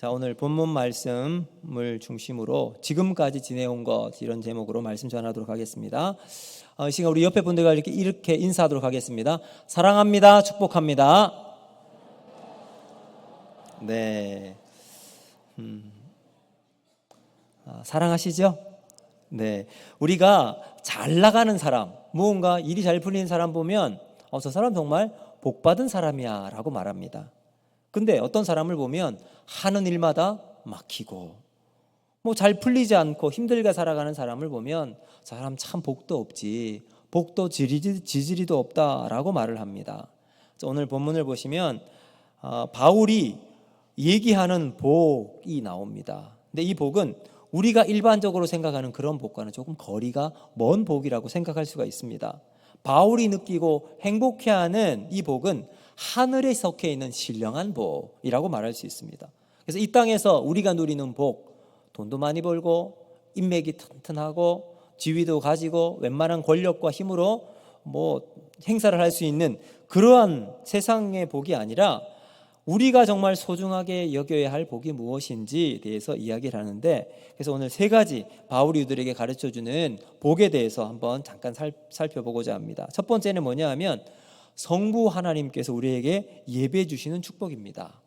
자, 오늘 본문 말씀을 중심으로 지금까지 지내온 것, 이런 제목으로 말씀 전하도록 하겠습니다. 이 시간 우리 옆에 분들과 이렇게 인사하도록 하겠습니다. 사랑합니다. 축복합니다. 네. 사랑하시죠? 네. 우리가 잘 나가는 사람, 무언가 일이 잘 풀리는 사람 보면 저 사람 정말 복받은 사람이야 라고 말합니다. 근데 어떤 사람을 보면 하는 일마다 막히고 잘 풀리지 않고 힘들게 살아가는 사람을 보면 저 사람 참 복도 없지, 복도 지지리도 없다라고 말을 합니다. 오늘 본문을 보시면 바울이 얘기하는 복이 나옵니다. 근데 이 복은 우리가 일반적으로 생각하는 그런 복과는 조금 거리가 먼 복이라고 생각할 수가 있습니다. 바울이 느끼고 행복해하는 이 복은 하늘에 속해 있는 신령한 복이라고 말할 수 있습니다. 그래서 이 땅에서 우리가 누리는 복, 돈도 많이 벌고 인맥이 튼튼하고 지위도 가지고 웬만한 권력과 힘으로 행사를 할 수 있는 그러한 세상의 복이 아니라 우리가 정말 소중하게 여겨야 할 복이 무엇인지에 대해서 이야기를 하는데, 그래서 오늘 세 가지 바울이 우리에게 가르쳐주는 복에 대해서 한번 잠깐 살펴보고자 합니다. 첫 번째는 뭐냐 하면 성부 하나님께서 우리에게 예배해 주시는 축복입니다.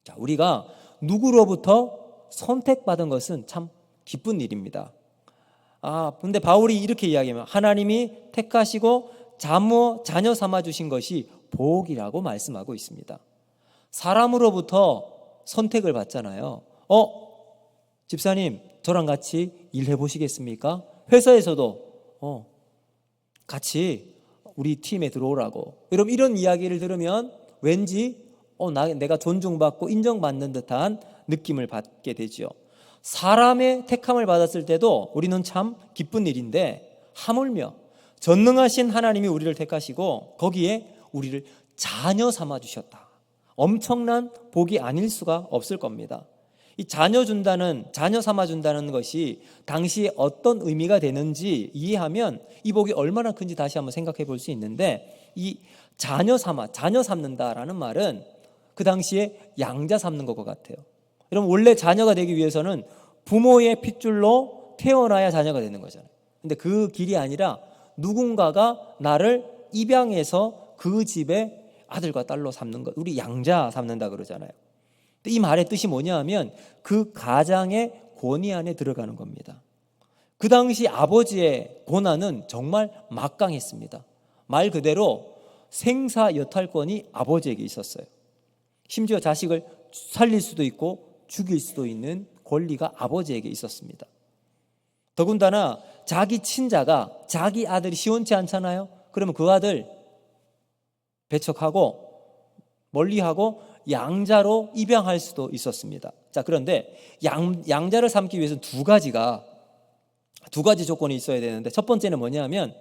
자, 우리가 누구로부터 선택받은 것은 참 기쁜 일입니다. 근데 바울이 이렇게 이야기하면 하나님이 택하시고 자녀 삼아 주신 것이 복이라고 말씀하고 있습니다. 사람으로부터 선택을 받잖아요. 집사님 저랑 같이 일해 보시겠습니까? 회사에서도 같이 우리 팀에 들어오라고. 여러분, 이런 이야기를 들으면 왠지 내가 존중받고 인정받는 듯한 느낌을 받게 되죠. 사람의 택함을 받았을 때도 우리는 참 기쁜 일인데, 하물며 전능하신 하나님이 우리를 택하시고 거기에 우리를 자녀 삼아 주셨다. 엄청난 복이 아닐 수가 없을 겁니다. 이 자녀 삼아 준다는 것이 당시에 어떤 의미가 되는지 이해하면 이 복이 얼마나 큰지 다시 한번 생각해 볼 수 있는데, 이 자녀 삼는다라는 말은 그 당시에 양자 삼는 것 같아요. 여러분, 원래 자녀가 되기 위해서는 부모의 핏줄로 태어나야 자녀가 되는 거잖아요. 근데 그 길이 아니라 누군가가 나를 입양해서 그 집에 아들과 딸로 삼는 것, 우리 양자 삼는다 그러잖아요. 이 말의 뜻이 뭐냐 하면 그 가장의 권위 안에 들어가는 겁니다. 그 당시 아버지의 권한은 정말 막강했습니다. 말 그대로 생사여탈권이 아버지에게 있었어요. 심지어 자식을 살릴 수도 있고 죽일 수도 있는 권리가 아버지에게 있었습니다. 더군다나 자기 친자가 자기 아들이 시원치 않잖아요. 그러면 그 아들 배척하고 멀리하고 양자로 입양할 수도 있었습니다. 자, 그런데 양자를 삼기 위해서는 두 가지 조건이 있어야 되는데, 첫 번째는 뭐냐면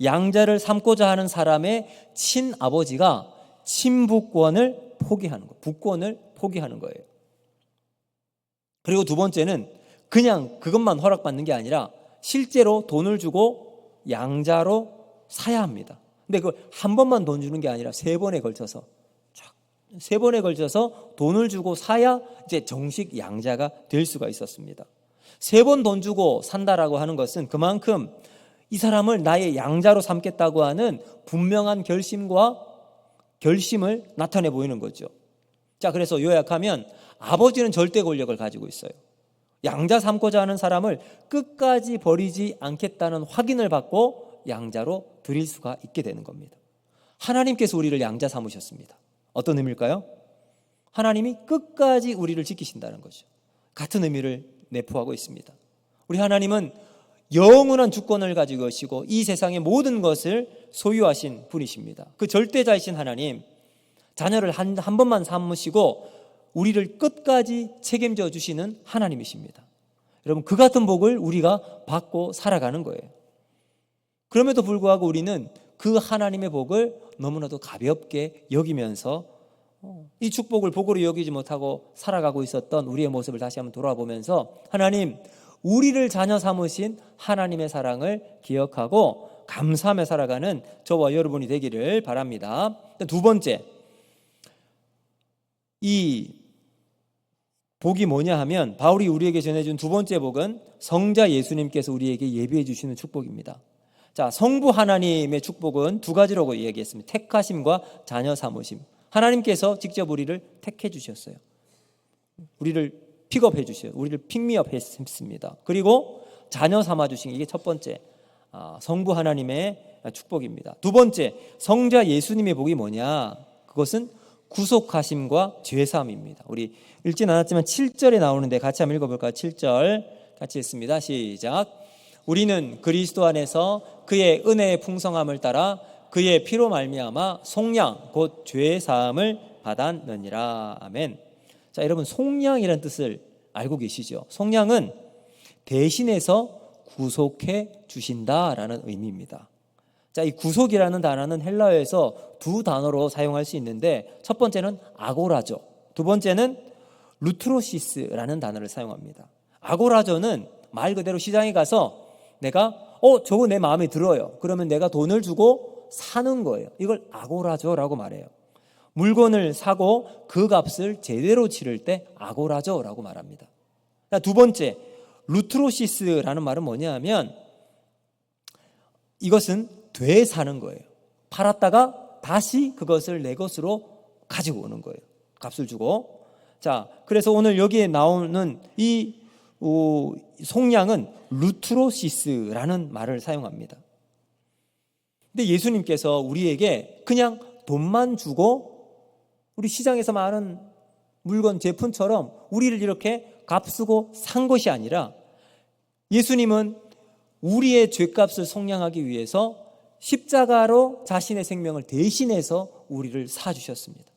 양자를 삼고자 하는 사람의 친아버지가 친부권을 포기하는 거예요. 부권을 포기하는 거예요. 그리고 두 번째는 그냥 그것만 허락받는 게 아니라 실제로 돈을 주고 양자로 사야 합니다. 근데 그걸 한 번만 돈 주는 게 아니라 세 번에 걸쳐서 돈을 주고 사야 이제 정식 양자가 될 수가 있었습니다. 세 번 돈 주고 산다라고 하는 것은 그만큼 이 사람을 나의 양자로 삼겠다고 하는 분명한 결심을 나타내 보이는 거죠. 자, 그래서 요약하면 아버지는 절대 권력을 가지고 있어요. 양자 삼고자 하는 사람을 끝까지 버리지 않겠다는 확인을 받고 양자로 드릴 수가 있게 되는 겁니다. 하나님께서 우리를 양자 삼으셨습니다. 어떤 의미일까요? 하나님이 끝까지 우리를 지키신다는 거죠. 같은 의미를 내포하고 있습니다. 우리 하나님은 영원한 주권을 가지고 계시고 이 세상의 모든 것을 소유하신 분이십니다. 그 절대자이신 하나님, 자녀를 한 번만 삼으시고 우리를 끝까지 책임져 주시는 하나님이십니다. 여러분, 그 같은 복을 우리가 받고 살아가는 거예요. 그럼에도 불구하고 우리는 그 하나님의 복을 너무나도 가볍게 여기면서 이 축복을 복으로 여기지 못하고 살아가고 있었던 우리의 모습을 다시 한번 돌아보면서 하나님, 우리를 자녀 삼으신 하나님의 사랑을 기억하고 감사하며 살아가는 저와 여러분이 되기를 바랍니다. 두 번째, 이 복이 뭐냐 하면 바울이 우리에게 전해준 두 번째 복은 성자 예수님께서 우리에게 예비해 주시는 축복입니다. 자, 성부 하나님의 축복은 두 가지라고 얘기했습니다. 택하심과 자녀 삼으심. 하나님께서 직접 우리를 택해 주셨어요. 우리를 픽업해 주셔요. 우리를 픽미업 했습니다. 그리고 자녀 삼아 주신 이게 첫 번째 성부 하나님의 축복입니다. 두 번째 성자 예수님의 복이 뭐냐? 그것은 구속하심과 죄사함입니다. 우리 읽진 않았지만 7절에 나오는데 같이 한번 읽어볼까요? 7절 같이 읽습니다. 시작. 우리는 그리스도 안에서 그의 은혜의 풍성함을 따라 그의 피로 말미암아 속량 곧 죄사함을 받았느니라. 아멘. 자, 여러분 속량이라는 뜻을 알고 계시죠? 속량은 대신해서 구속해 주신다라는 의미입니다. 자, 이 구속이라는 단어는 헬라어에서 두 단어로 사용할 수 있는데 첫 번째는 아고라죠. 두 번째는 루트로시스라는 단어를 사용합니다. 아고라조는 말 그대로 시장에 가서 내가 저거 내 마음에 들어요. 그러면 내가 돈을 주고 사는 거예요. 이걸 아고라조라고 말해요. 물건을 사고 그 값을 제대로 치를 때 아고라조라고 말합니다. 두 번째 루트로시스라는 말은 뭐냐 하면 이것은 되사는 거예요. 팔았다가 다시 그것을 내 것으로 가지고 오는 거예요. 값을 주고. 자, 그래서 오늘 여기에 나오는 이 속량은 루트로시스라는 말을 사용합니다. 근데 예수님께서 우리에게 그냥 돈만 주고 우리 시장에서 많은 물건 제품처럼 우리를 이렇게 값쓰고 산 것이 아니라 예수님은 우리의 죄값을 속량하기 위해서 십자가로 자신의 생명을 대신해서 우리를 사주셨습니다.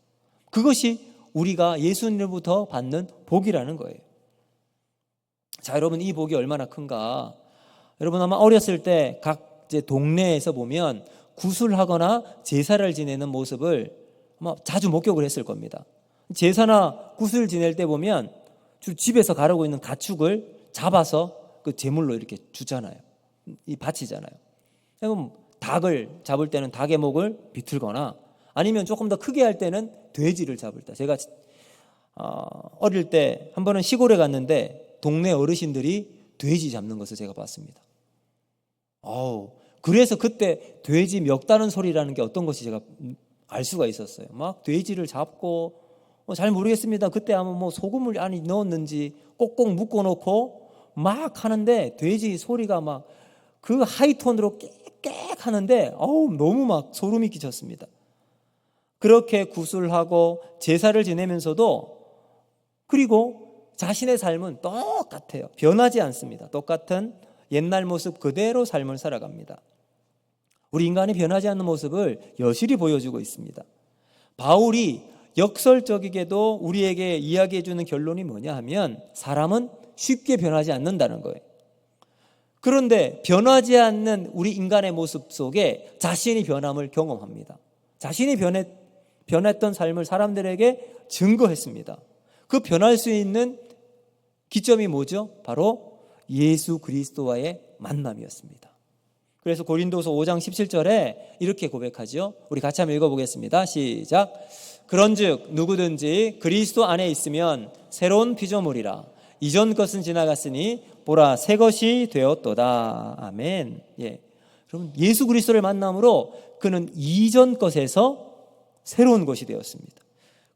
그것이 우리가 예수님으로부터 받는 복이라는 거예요. 자, 여러분 이 복이 얼마나 큰가. 여러분 아마 어렸을 때 각 동네에서 보면 구술하거나 제사를 지내는 모습을 아마 자주 목격을 했을 겁니다. 제사나 구슬 지낼 때 보면 주로 집에서 가르고 있는 가축을 잡아서 그 제물로 이렇게 주잖아요. 이 바치잖아요. 그럼 닭을 잡을 때는 닭의 목을 비틀거나 아니면 조금 더 크게 할 때는 돼지를 잡을 때. 제가 어릴 때 한 번은 시골에 갔는데 동네 어르신들이 돼지 잡는 것을 제가 봤습니다. 그래서 그때 돼지 멱다는 소리라는 게 어떤 것이 제가 알 수가 있었어요. 막 돼지를 잡고 잘 모르겠습니다. 그때 아마 뭐 소금을 안에 넣었는지 꼭꼭 묶어놓고 막 하는데 돼지 소리가 막 그 하이톤으로 깨깨 하는데 너무 막 소름이 끼쳤습니다. 그렇게 구술하고 제사를 지내면서도 그리고 자신의 삶은 똑같아요. 변하지 않습니다. 똑같은 옛날 모습 그대로 삶을 살아갑니다. 우리 인간이 변하지 않는 모습을 여실히 보여주고 있습니다. 바울이 역설적이게도 우리에게 이야기해 주는 결론이 뭐냐 하면 사람은 쉽게 변하지 않는다는 거예요. 그런데 변하지 않는 우리 인간의 모습 속에 자신이 변함을 경험합니다. 자신이 변했던 삶을 사람들에게 증거했습니다. 그 변할 수 있는 기점이 뭐죠? 바로 예수 그리스도와의 만남이었습니다. 그래서 고린도서 5장 17절에 이렇게 고백하죠. 우리 같이 한번 읽어보겠습니다. 시작. 그런즉 누구든지 그리스도 안에 있으면 새로운 피조물이라. 이전 것은 지나갔으니 보라 새 것이 되었도다. 아멘. 여러분 예수 그리스도를 만남으로 그는 이전 것에서 새로운 것이 되었습니다.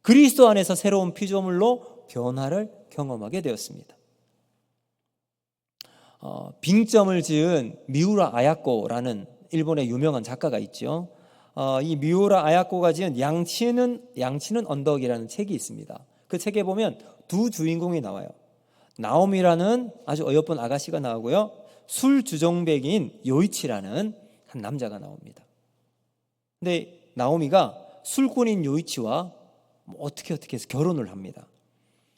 그리스도 안에서 새로운 피조물로 변화를 경험하게 되었습니다. 빙점을 지은 미우라 아야코라는 일본의 유명한 작가가 있죠. 이 미우라 아야코가 지은 양치는 언덕이라는 책이 있습니다. 그 책에 보면 두 주인공이 나와요. 나오미라는 아주 어여쁜 아가씨가 나오고요. 술 주정뱅이인 요이치라는 한 남자가 나옵니다. 근데 나오미가 술꾼인 요이치와 어떻게 해서 결혼을 합니다.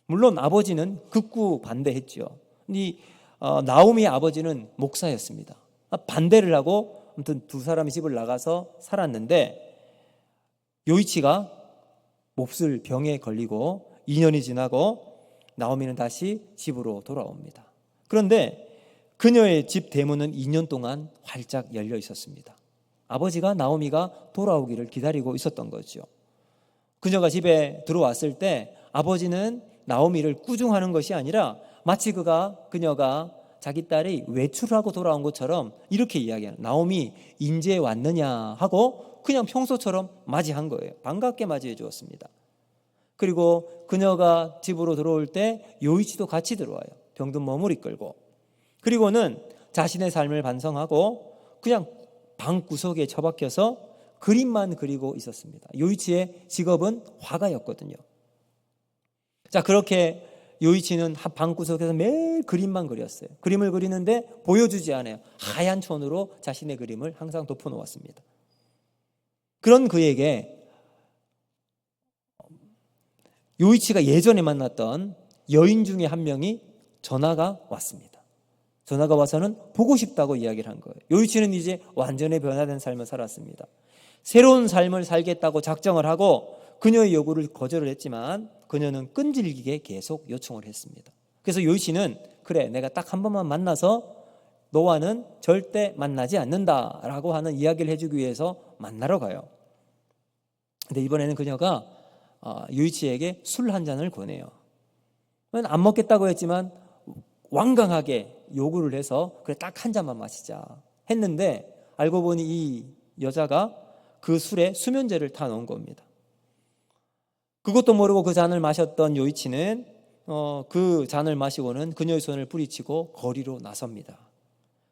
물론 아버지는 극구 반대했죠. 이 나오미의 아버지는 목사였습니다. 반대를 하고 아무튼 두 사람이 집을 나가서 살았는데 요이치가 몹쓸 병에 걸리고 2년이 지나고 나오미는 다시 집으로 돌아옵니다. 그런데 그녀의 집 대문은 2년 동안 활짝 열려 있었습니다. 아버지가 나오미가 돌아오기를 기다리고 있었던 거죠. 그녀가 집에 들어왔을 때 아버지는 나오미를 꾸중하는 것이 아니라 마치 그녀가 자기 딸이 외출하고 돌아온 것처럼 이렇게 이야기하는, 나오미 인제 왔느냐 하고 그냥 평소처럼 맞이한 거예요. 반갑게 맞이해 주었습니다. 그리고 그녀가 집으로 들어올 때 요이치도 같이 들어와요. 병든 몸을 이끌고. 그리고는 자신의 삶을 반성하고 그냥 방 구석에 처박혀서 그림만 그리고 있었습니다. 요이치의 직업은 화가였거든요. 자, 그렇게 요이치는 방 구석에서 매일 그림만 그렸어요. 그림을 그리는데 보여주지 않아요. 하얀 천으로 자신의 그림을 항상 덮어놓았습니다. 그런 그에게 요이치가 예전에 만났던 여인 중에 한 명이 전화가 왔습니다. 전화가 와서는 보고 싶다고 이야기를 한 거예요. 요이치는 이제 완전히 변화된 삶을 살았습니다. 새로운 삶을 살겠다고 작정을 하고 그녀의 요구를 거절을 했지만 그녀는 끈질기게 계속 요청을 했습니다. 그래서 요이치는 그래, 내가 딱 한 번만 만나서 너와는 절대 만나지 않는다라고 하는 이야기를 해주기 위해서 만나러 가요. 근데 이번에는 그녀가 요이치에게 술 한 잔을 권해요. 안 먹겠다고 했지만 완강하게 요구를 해서 그래, 딱 한 잔만 마시자 했는데 알고 보니 이 여자가 그 술에 수면제를 타놓은 겁니다. 그것도 모르고 그 잔을 마셨던 요이치는 그 잔을 마시고는 그녀의 손을 뿌리치고 거리로 나섭니다.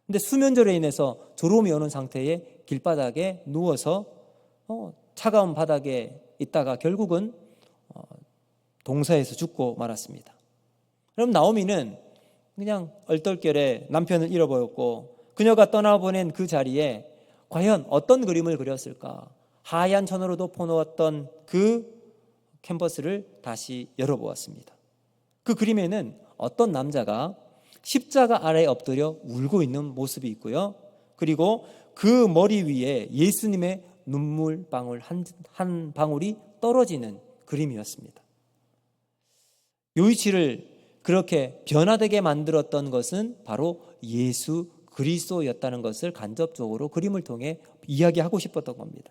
근데 수면제로 인해서 졸음이 오는 상태에 길바닥에 누워서 차가운 바닥에 있다가 결국은 동사에서 죽고 말았습니다. 그럼 나오미는 그냥 얼떨결에 남편을 잃어버렸고 그녀가 떠나보낸 그 자리에 과연 어떤 그림을 그렸을까? 하얀 천으로 덮어놓았던 그 캔버스를 다시 열어보았습니다. 그 그림에는 어떤 남자가 십자가 아래에 엎드려 울고 있는 모습이 있고요. 그리고 그 머리 위에 예수님의 눈물 방울 한 방울이 떨어지는 그림이었습니다. 요이치를 그렇게 변화되게 만들었던 것은 바로 예수 그리스도였다는 것을 간접적으로 그림을 통해 이야기하고 싶었던 겁니다.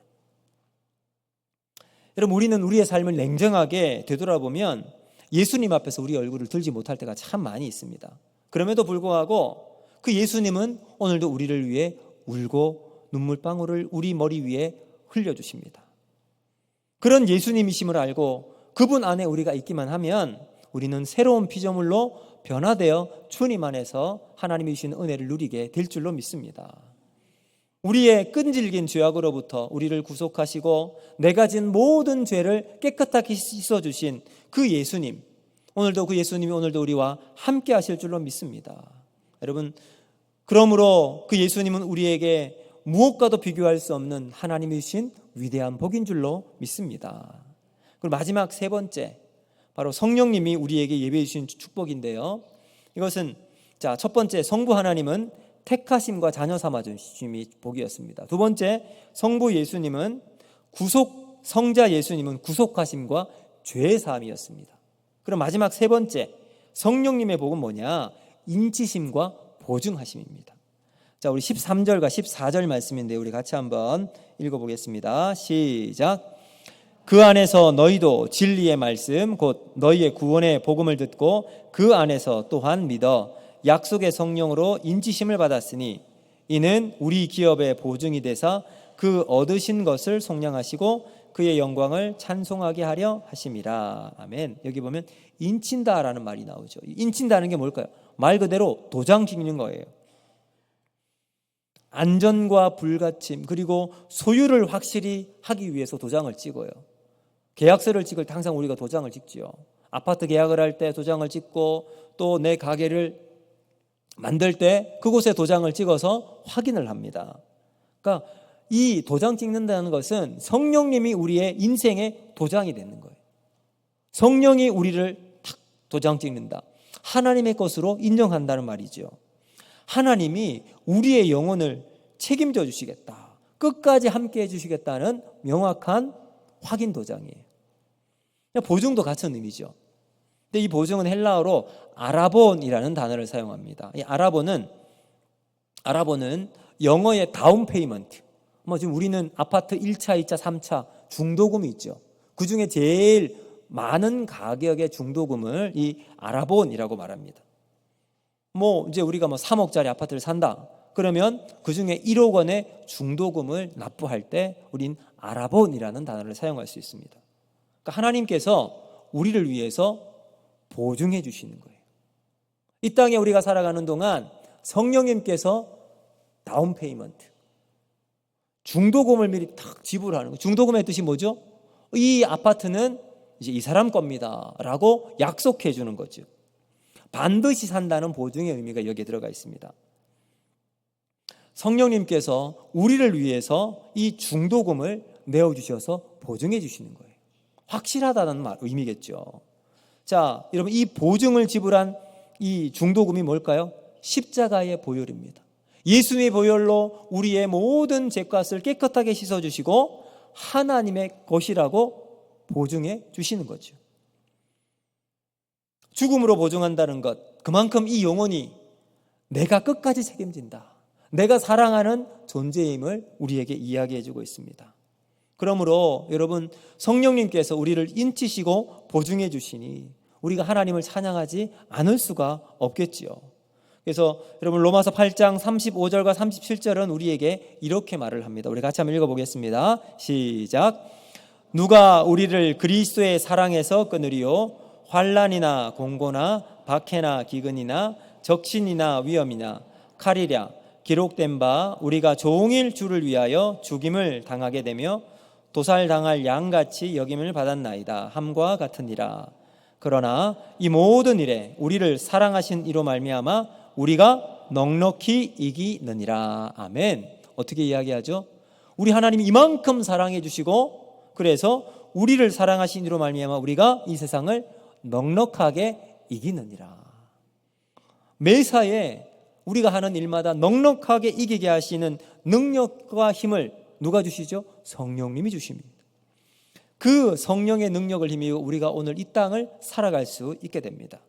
여러분, 우리는 우리의 삶을 냉정하게 되돌아보면 예수님 앞에서 우리 얼굴을 들지 못할 때가 참 많이 있습니다. 그럼에도 불구하고 그 예수님은 오늘도 우리를 위해 울고 눈물방울을 우리 머리 위에 흘려주십니다. 그런 예수님이심을 알고 그분 안에 우리가 있기만 하면 우리는 새로운 피조물로 변화되어 주님 안에서 하나님이 주시는 은혜를 누리게 될 줄로 믿습니다. 우리의 끈질긴 죄악으로부터 우리를 구속하시고 내가 진 모든 죄를 깨끗하게 씻어주신 그 예수님, 오늘도 그 예수님이 오늘도 우리와 함께 하실 줄로 믿습니다. 여러분, 그러므로 그 예수님은 우리에게 무엇과도 비교할 수 없는 하나님이 주신 위대한 복인 줄로 믿습니다. 그리고 마지막 세 번째, 바로 성령님이 우리에게 예배해 주신 축복인데요. 이것은 첫 번째, 성부 하나님은 택하심과 자녀 삼아 주심이 복이었습니다. 두 번째, 성부 예수님은 성자 예수님은 구속하심과 죄 사함이었습니다. 그럼 마지막 세 번째, 성령님의 복은 뭐냐? 인치심과 보증하심입니다. 자, 우리 13절과 14절 말씀인데 우리 같이 한번 읽어보겠습니다. 시작. 그 안에서 너희도 진리의 말씀 곧 너희의 구원의 복음을 듣고 그 안에서 또한 믿어 약속의 성령으로 인치심을 받았으니 이는 우리 기업의 보증이 되사 그 얻으신 것을 속량하시고 그의 영광을 찬송하게 하려 하심이라. 아멘. 여기 보면 인친다라는 말이 나오죠. 인친다는 게 뭘까요? 말 그대로 도장 찍는 거예요. 안전과 불가침 그리고 소유를 확실히 하기 위해서 도장을 찍어요. 계약서를 찍을 때 항상 우리가 도장을 찍지요. 아파트 계약을 할 때 도장을 찍고 또 내 가게를 만들 때 그곳에 도장을 찍어서 확인을 합니다. 그러니까 이 도장 찍는다는 것은 성령님이 우리의 인생의 도장이 되는 거예요. 성령이 우리를 탁 도장 찍는다. 하나님의 것으로 인정한다는 말이죠. 하나님이 우리의 영혼을 책임져 주시겠다. 끝까지 함께 해주시겠다는 명확한 확인 도장이에요. 보증도 같은 의미죠. 근데 이 보증은 헬라어로 아라본이라는 단어를 사용합니다. 이 아라본은 영어의 다운 페이먼트. 지금 우리는 아파트 1차, 2차, 3차 중도금이 있죠. 그 중에 제일 많은 가격의 중도금을 이 아라본이라고 말합니다. 이제 우리가 3억짜리 아파트를 산다. 그러면 그 중에 1억 원의 중도금을 납부할 때 우린 아라본이라는 단어를 사용할 수 있습니다. 그러니까 하나님께서 우리를 위해서 보증해 주시는 거예요. 이 땅에 우리가 살아가는 동안 성령님께서 다운 페이먼트, 중도금을 미리 탁 지불하는 거예요. 중도금의 뜻이 뭐죠? 이 아파트는 이제 이 사람 겁니다 라고 약속해 주는 거죠. 반드시 산다는 보증의 의미가 여기에 들어가 있습니다. 성령님께서 우리를 위해서 이 중도금을 내어주셔서 보증해 주시는 거예요. 확실하다는 의미겠죠. 자, 여러분, 이 보증을 지불한 이 중도금이 뭘까요? 십자가의 보혈입니다. 예수님의 보혈로 우리의 모든 죄값을 깨끗하게 씻어주시고 하나님의 것이라고 보증해 주시는 거죠. 죽음으로 보증한다는 것, 그만큼 이 영혼이 내가 끝까지 책임진다, 내가 사랑하는 존재임을 우리에게 이야기해 주고 있습니다. 그러므로 여러분, 성령님께서 우리를 인치시고 보증해 주시니 우리가 하나님을 찬양하지 않을 수가 없겠지요. 그래서 여러분, 로마서 8장 35절과 37절은 우리에게 이렇게 말을 합니다. 우리 같이 한번 읽어보겠습니다. 시작. 누가 우리를 그리스도의 사랑에서 끊으리요? 환난이나 공고나 박해나 기근이나 적신이나 위험이나 칼이랴. 기록된 바 우리가 종일 주를 위하여 죽임을 당하게 되며 도살당할 양같이 여김을 받았나이다 함과 같으니라. 그러나 이 모든 일에 우리를 사랑하신 이로 말미암아 우리가 넉넉히 이기느니라. 아멘. 어떻게 이야기하죠? 우리 하나님이 이만큼 사랑해 주시고, 그래서 우리를 사랑하신 이로 말미암아 우리가 이 세상을 넉넉하게 이기느니라. 매사에 우리가 하는 일마다 넉넉하게 이기게 하시는 능력과 힘을 누가 주시죠? 성령님이 주십니다. 그 성령의 능력을 힘입어 우리가 오늘 이 땅을 살아갈 수 있게 됩니다.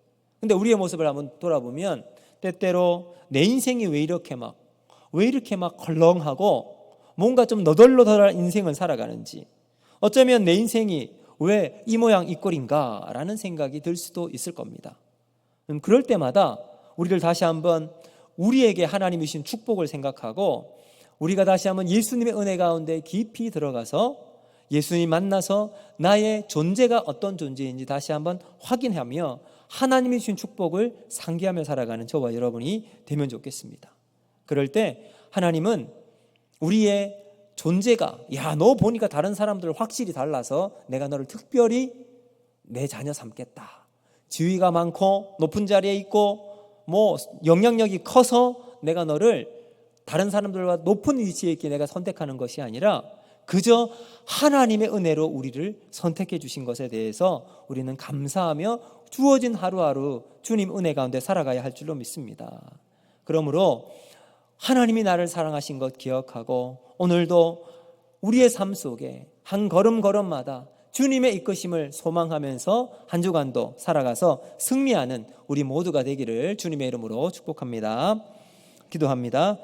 근데 우리의 모습을 한번 돌아보면 때때로 내 인생이 왜 이렇게 막 컬렁하고 뭔가 좀 너덜너덜한 인생을 살아가는지, 어쩌면 내 인생이 왜 이 모양 이 꼴인가 라는 생각이 들 수도 있을 겁니다. 그럴 때마다 우리를 다시 한번 우리에게 하나님이 주신 축복을 생각하고 우리가 다시 한번 예수님의 은혜 가운데 깊이 들어가서 예수님 만나서 나의 존재가 어떤 존재인지 다시 한번 확인하며 하나님이 주신 축복을 상기하며 살아가는 저와 여러분이 되면 좋겠습니다. 그럴 때 하나님은 우리의 존재가, 야, 너 보니까 다른 사람들 확실히 달라서 내가 너를 특별히 내 자녀 삼겠다, 지위가 많고 높은 자리에 있고 영향력이 커서 내가 너를 다른 사람들과 높은 위치에 있게 내가 선택하는 것이 아니라 그저 하나님의 은혜로 우리를 선택해 주신 것에 대해서 우리는 감사하며 주어진 하루하루 주님 은혜 가운데 살아가야 할 줄로 믿습니다. 그러므로 하나님이 나를 사랑하신 것 기억하고 오늘도 우리의 삶 속에 한 걸음걸음마다 주님의 이끄심을 소망하면서 한 주간도 살아가서 승리하는 우리 모두가 되기를 주님의 이름으로 축복합니다. 기도합니다.